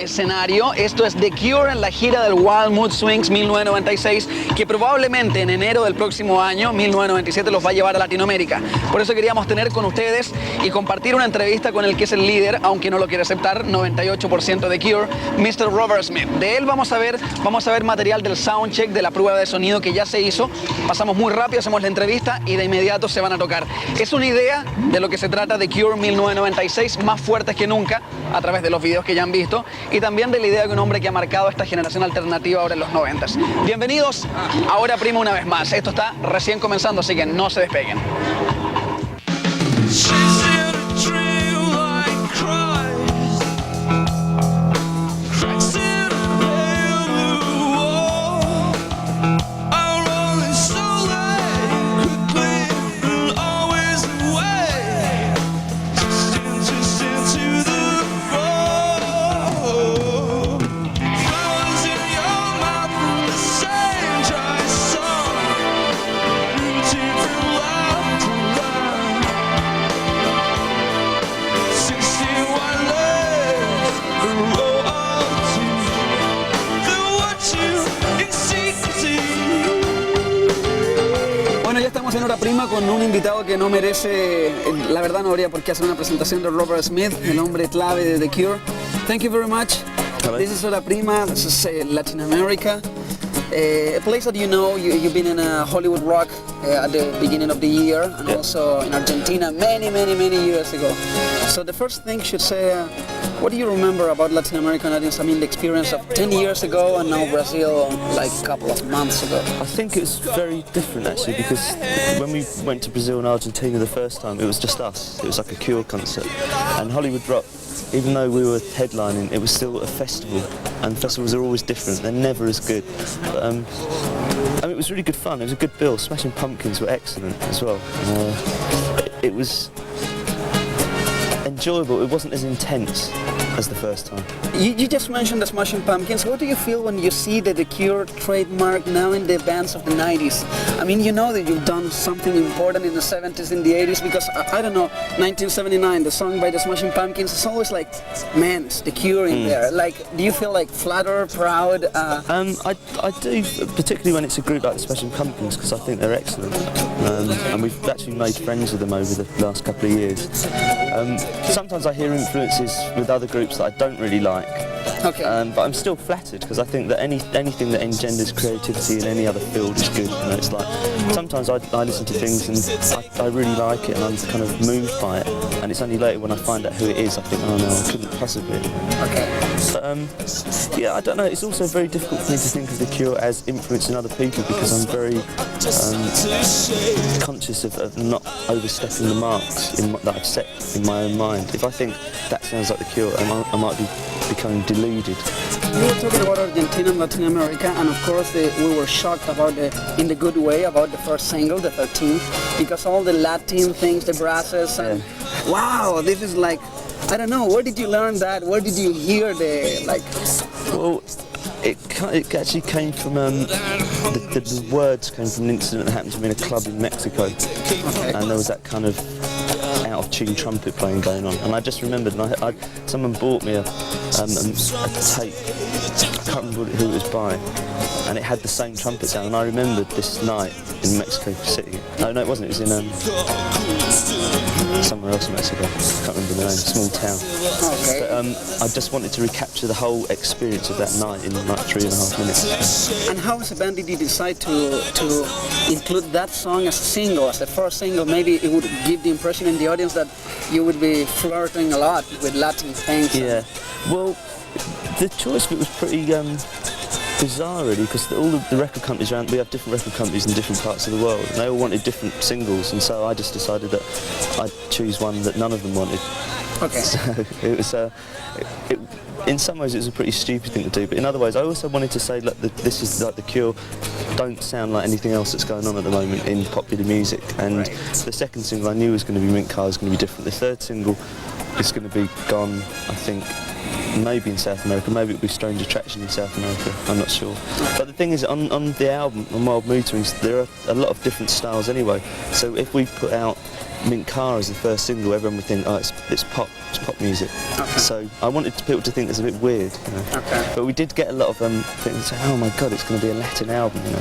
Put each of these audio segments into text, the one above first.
escenario. Esto es The Cure en la gira del Wild Mood Swings 1996, que probablemente en enero del próximo año, 1997, los va a llevar a Latinoamérica. Por eso queríamos tener con ustedes y compartir una entrevista con el que es el líder, aunque no lo quiere aceptar, 98% de Cure, Mr. Robert Smith. De él vamos a ver material del Soundcheck, de la prueba de sonido que ya se hizo. Pasamos muy rápido, hacemos la entrevista y de inmediato se van a tocar. Es una idea de lo que se trata de Cure 1996, más fuertes que nunca, a través de los videos que ya han visto, y también de la idea de un hombre que ha marcado esta generación alternativa ahora en los 90s. Bienvenidos a Hora Prima una vez más. Esto está recién comenzando, así que no se despeguen. En Hora Prima con un invitado que no merece, la verdad no habría por qué hacer una presentación de Robert Smith, el hombre clave de The Cure. Thank you very much. Hello. This is Hora Prima, this is Latin America, a place that you know, you've been in Hollywood Rock at the beginning of the year, and also in Argentina many years ago. So the first thing you should say, what do you remember about Latin American audience? I mean, the experience of 10 years ago and now Brazil, like a couple of months ago. I think it's very different actually, because when we went to Brazil and Argentina the first time, it was just us. It was like a Cure concert. And Hollywood Rock, even though we were headlining, it was still a festival. And festivals are always different, they're never as good. But, I mean, it was really good fun, it was a good bill. Smashing Pumpkins were excellent as well. It was enjoyable, it wasn't as intense as the first time. You just mentioned the Smashing Pumpkins. What do you feel when you see the Cure trademark now in the bands of the 90s? I mean, you know that you've done something important in the 70s, in the 80s, because, I don't know, 1979, the song by the Smashing Pumpkins, it's always like, man, it's the Cure in there. Like, do you feel like flattered, proud? I do, particularly when it's a group like the Smashing Pumpkins, because I think they're excellent. And we've actually made friends with them over the last couple of years. Sometimes I hear influences with other groups that I don't really like. Okay. But I'm still flattered, because I think that anything that engenders creativity in any other field is good. You know, it's like sometimes I listen to things and I really like it and I'm kind of moved by it, and it's only later when I find out who it is I think, oh no, I couldn't possibly. Okay. But yeah, I don't know. It's also very difficult for me to think of the Cure as influencing other people, because I'm very conscious of not overstepping the marks that I've set in my own mind. If I think that sounds like the Cure, I might be becoming deluded. We were talking about Argentina and Latin America, and of course we were shocked about in the good way, about the first single, the 13th, because all the Latin things, the brasses, and wow, this is like, I don't know, where did you learn that? Where did you hear the, like? Well, it actually came from, the words came from an incident that happened to me in a club in Mexico. Okay. And there was that kind of out-of-tune trumpet playing going on, and I just remembered, and someone bought me a tape, I can't remember who it was by, and it had the same trumpet sound, and I remembered this night in Mexico City. No, it wasn't, it was in somewhere else in Mexico, I can't remember the name, a small town. Okay. But I just wanted to recapture the whole experience of that night in like 3.5 minutes. And how as a band did you decide to include that song as a single, as the first single? Maybe it would give the impression in the audience that you would be flirting a lot with Latin things. Yeah, well, the choice of it was pretty bizarre really, because all the record companies around, we have different record companies in different parts of the world, and they all wanted different singles, and so I just decided that I'd choose one that none of them wanted. Okay. So it was, in some ways it was a pretty stupid thing to do, but in other ways I also wanted to say, look, this is like the Cure, don't sound like anything else that's going on at the moment in popular music, and the second single I knew was going to be Mint Car, was going to be different. The third single is going to be Gone, I think, maybe in South America, maybe it'll be Strange Attraction in South America, I'm not sure. But the thing is, on the album, on Wild Mood Swings, there are a lot of different styles anyway, so if we put out Mint Car as the first single, everyone would think, oh, it's pop music. Okay. So I wanted people to think it's a bit weird, you know. Okay. But we did get a lot of people saying, oh my God, it's going to be a Latin album, you know.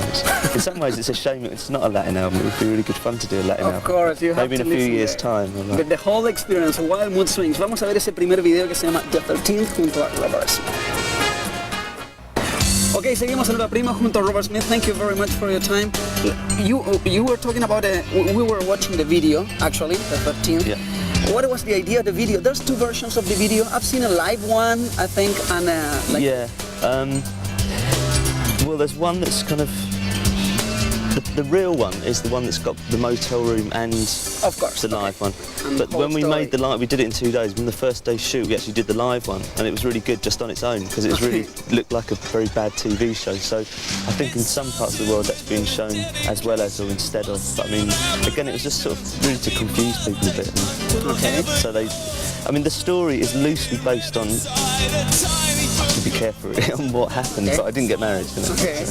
In some ways it's a shame it's not a Latin album. It would be really good fun to do a Latin album. Of course, you have maybe to in a few listen years' to time. But the whole experience, Wild Mood Swings. Vamos a ver ese primer video que se llama The 13th junto a Robert Smith. Ok, seguimos en La Prima junto a Robert Smith. Thank you very much for your time. You were talking about we were watching the video, actually, the 13th. Yeah. What was the idea of the video? There's two versions of the video. I've seen a live one, I think, and like... Yeah. Well, there's one that's kind of... The real one is the one that's got the motel room and Of course, the live one. And But the whole when we story. made the live, we did it in 2 days. On the first day's shoot, we actually did the live one, and it was really good just on its own because it really looked like a very bad TV show. So I think in some parts of the world that's being shown as well as or instead of. But I mean, again, it was just sort of really to confuse people a bit. Okay. So the story is loosely based on. I have to be careful on what happened, Okay. but I didn't get married. You know? Okay.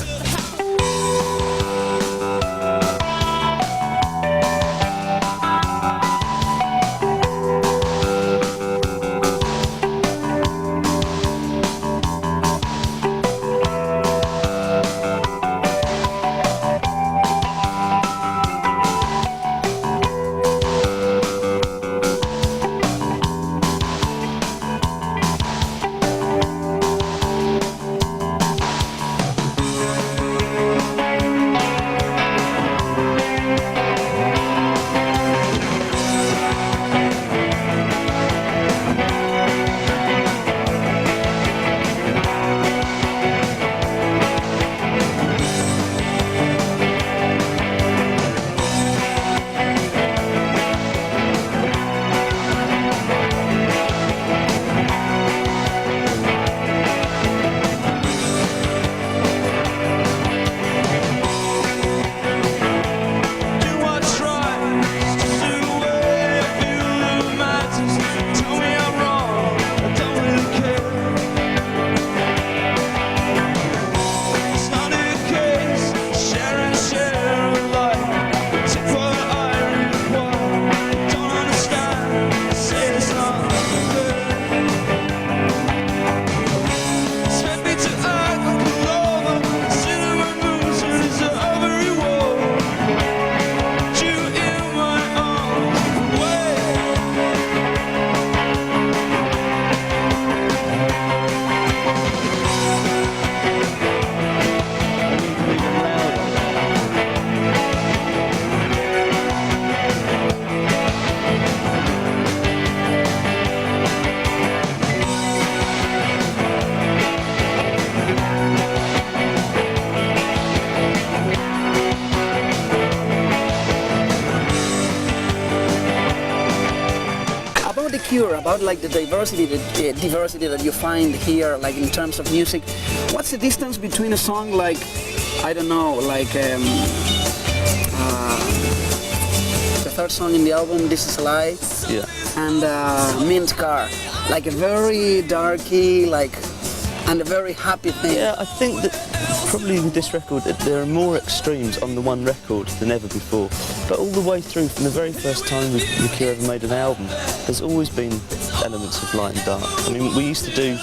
About like the diversity that you find here, like in terms of music. What's the distance between a song like, I don't know, like the third song in the album, This Is a Lie, Yeah. and Mint Car, like a very darky, like, and a very happy thing. Yeah, I think that probably with this record there are more extremes on the one record than ever before. But all the way through, from the very first time The Cure ever made an album, there's always been elements of light and dark. I mean, we used to do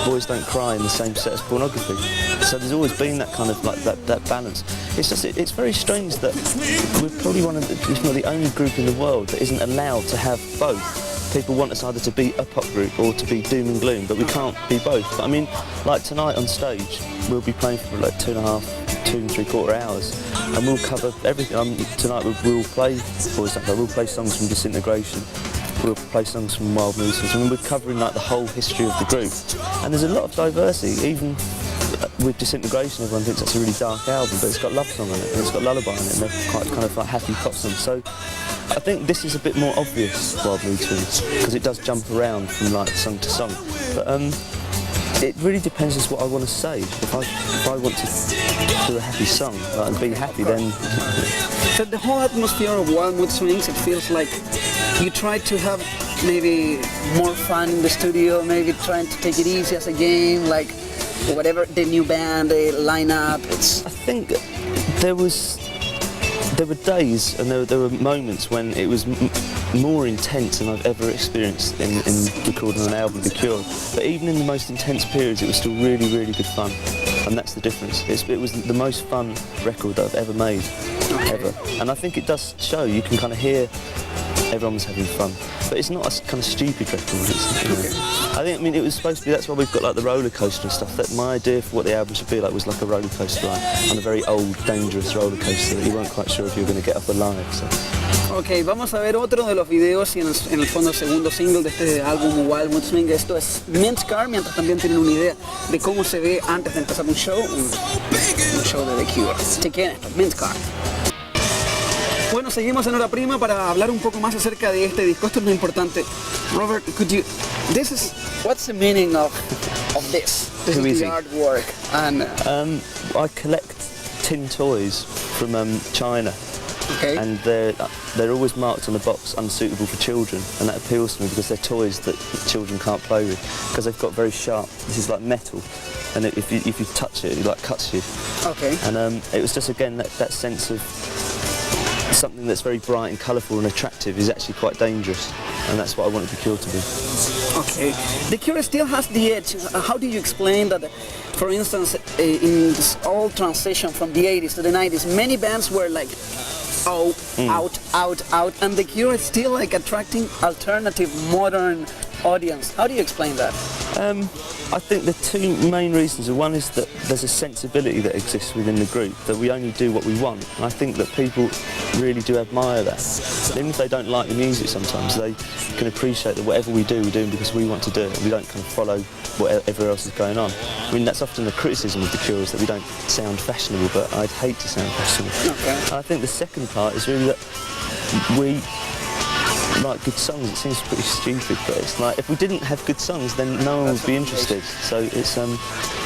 Boys Don't Cry in the same set as Pornography. So there's always been that kind of like that balance. It's just it's very strange that we're probably one of the, if not the only group in the world that isn't allowed to have both. People want us either to be a pop group or to be doom and gloom, but we can't be both. But I mean, like tonight on stage, we'll be playing for like 2 and 3/4 hours, and we'll cover everything. Tonight we'll play Boys Don't Cry, we'll play songs from Disintegration, we'll play songs from Wild Mood Swings. I mean, we're covering like the whole history of the group, and there's a lot of diversity. Even with Disintegration, everyone thinks that's a really dark album, but it's got love song on it, and it's got lullaby on it, and they're quite kind of like happy pop songs. So I think this is a bit more obvious, Wild Mood Swings, because it does jump around from like song to song. But it really depends on what I want to say. If I want to do a happy song and be happy, then. So the whole atmosphere of Wild Mood Swings, it feels like you try to have maybe more fun in the studio, maybe trying to take it easy as a game, like whatever the new band, the lineup. I think there was there were days and there were moments when it was more intense than I've ever experienced in recording an album, The Cure. But even in the most intense periods, it was still really, really good fun. And that's the difference. It was the most fun record that I've ever made, ever. And I think it does show. You can kind of hear everyone's having fun. But it's not a kind of stupid record. I mean, it was supposed to be, that's why we've got like the roller coaster and stuff. That my idea for what the album should be like was like a roller coaster ride, on a very old, dangerous roller coaster that you weren't quite sure if you were going to get up alive. So. Ok, vamos a ver otro de los videos y en el fondo el segundo single de este álbum Wild Mood Swing. Esto es Mint Car, mientras también tienen una idea de cómo se ve antes de empezar un show de The Cure. Chequen esto, Mint Car. Bueno, seguimos en hora prima para hablar un poco más acerca de este disco. Esto es lo importante. Robert, what's the meaning of this? This is the artwork. And I collect tin toys from China. Okay. And they're always marked on the box unsuitable for children, and that appeals to me because they're toys that children can't play with, because they've got very sharp, this is like metal, and if you touch it, it like cuts you. Okay. And it was just again that sense of something that's very bright and colourful and attractive is actually quite dangerous, and that's what I wanted The Cure to be. Okay. The Cure still has the edge. How do you explain that, for instance, in this old transition from the 80s to the 90s, many bands were like, out, and The Cure is still like attracting alternative, modern audience. How do you explain that? I think the two main reasons are, one is that there's a sensibility that exists within the group, that we only do what we want, and I think that people really do admire that. Even if they don't like the music sometimes, they can appreciate that whatever we do, we're doing because we want to do it, and we don't kind of follow whatever else is going on. I mean, that's often the criticism of The Cure, is that we don't sound fashionable, but I'd hate to sound fashionable. Okay. And I think the second part is really that we like good songs. It seems pretty stupid, but it's like if we didn't have good songs, then no one would be interested. So it's I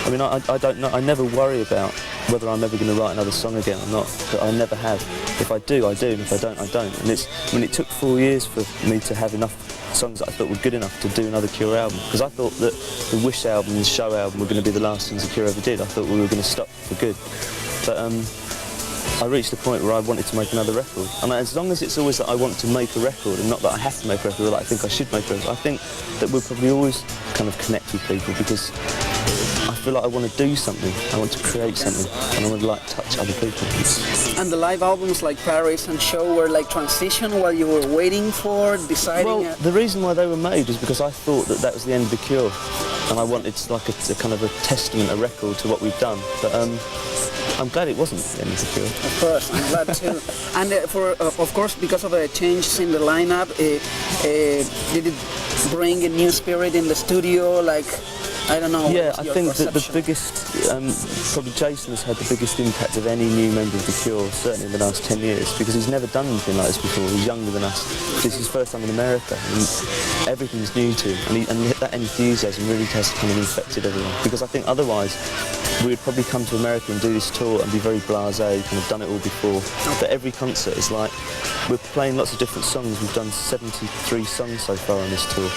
mean, I don't know. I never worry about whether I'm ever going to write another song again or not. But I never have. If I do, I do, and if I don't, I don't. And it took 4 years for me to have enough songs that I thought were good enough to do another Cure album, because I thought that the Wish album and the Show album were going to be the last things The Cure ever did. I thought we were going to stop for good. But I reached a point where I wanted to make another record, and as long as it's always that I want to make a record and not that I have to make a record or that I think I should make a record, I think that we'll probably always kind of connect with people, because I feel like I want to do something, I want to create something, and I want to like touch other people. And the live albums like Paris and Show were like transition while you were waiting for deciding? Well, the reason why they were made was because I thought that was the end of The Cure, and I wanted like a kind of a testament, a record to what we've done. But I'm glad it wasn't the end of The Cure. Of course, I'm glad too. And of course, because of a change in the lineup, did it bring a new spirit in the studio? Like, I don't know. Yeah, I think that the biggest, probably Jason has had the biggest impact of any new member of The Cure, certainly in the last 10 years, because he's never done anything like this before. He's younger than us. This is his first time in America, and everything's new to him. And that enthusiasm really has kind of infected everyone, because I think otherwise we would probably come to America and do this tour and be very blasé, kind of done it all before. But every concert is like, we're playing lots of different songs. We've done 73 songs so far on this tour.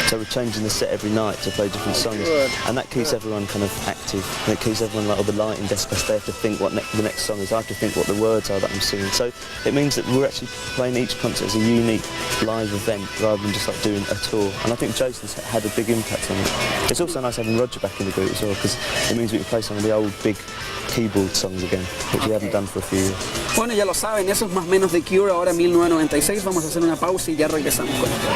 So we're changing the set every night to play different songs. Good. And that keeps everyone kind of active. And it keeps everyone like, the lighting desk, they have to think what the next song is. I have to think what the words are that I'm singing. So it means that we're actually playing each concert as a unique live event rather than just like doing a tour. And I think Jason's had a big impact on it. It's also nice having Roger back in the group as well, because it means we can play some of the old big keyboard songs again, which we haven't done for a few years. Bueno, ya lo saben, eso es más o menos The Cure, ahora 1996. Vamos a hacer una pausa y ya regresamos con esto.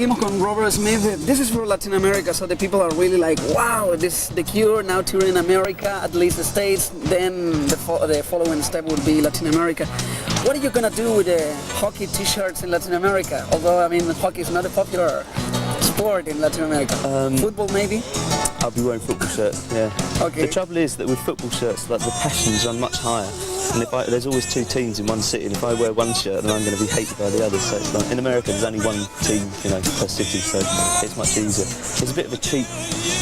seguimos con Robert Smith. This is for Latin America, so the people are really like, wow, this The Cure now touring in America, at least the States. Then the following step would be Latin America. What are you gonna do with the hockey T-shirts in Latin America? Although I mean, hockey is not a popular sport in Latin America. Football maybe? I'll be wearing football shirts, yeah. Okay. The trouble is that with football shirts, like the passions run much higher. And there's always two teams in one city, and if I wear one shirt, then I'm going to be hated by the other. So it's like, in America, there's only one team, per city, so it's much easier. It's a bit of a cheap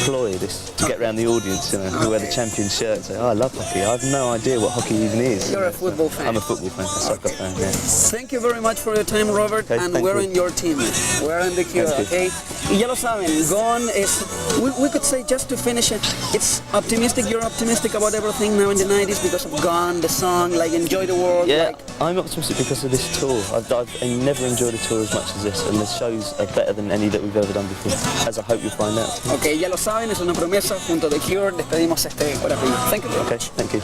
ploy, this, to get around the audience, who wear the champion shirt and say, oh, I love hockey. I have no idea what hockey even is. You're a football fan. I'm a football fan, a soccer fan, yeah. Thank you very much for your time, Robert, Okay, and we're in your team. We're in The Cure, okay? Y ya lo saben, Gone is, we could say, just to finish it, it's optimistic, you're optimistic about everything now in the 90s because of Gone, the song, like Enjoy the World. Yeah, like, I'm optimistic because of this tour. I've never enjoyed a tour as much as this, and the shows are better than any that we've ever done before, as I hope you'll find out. Ok, ya lo saben, es una promesa, junto a The Cure despedimos hora prima. Thank you. Okay, thank you.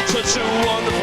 Such a wonderful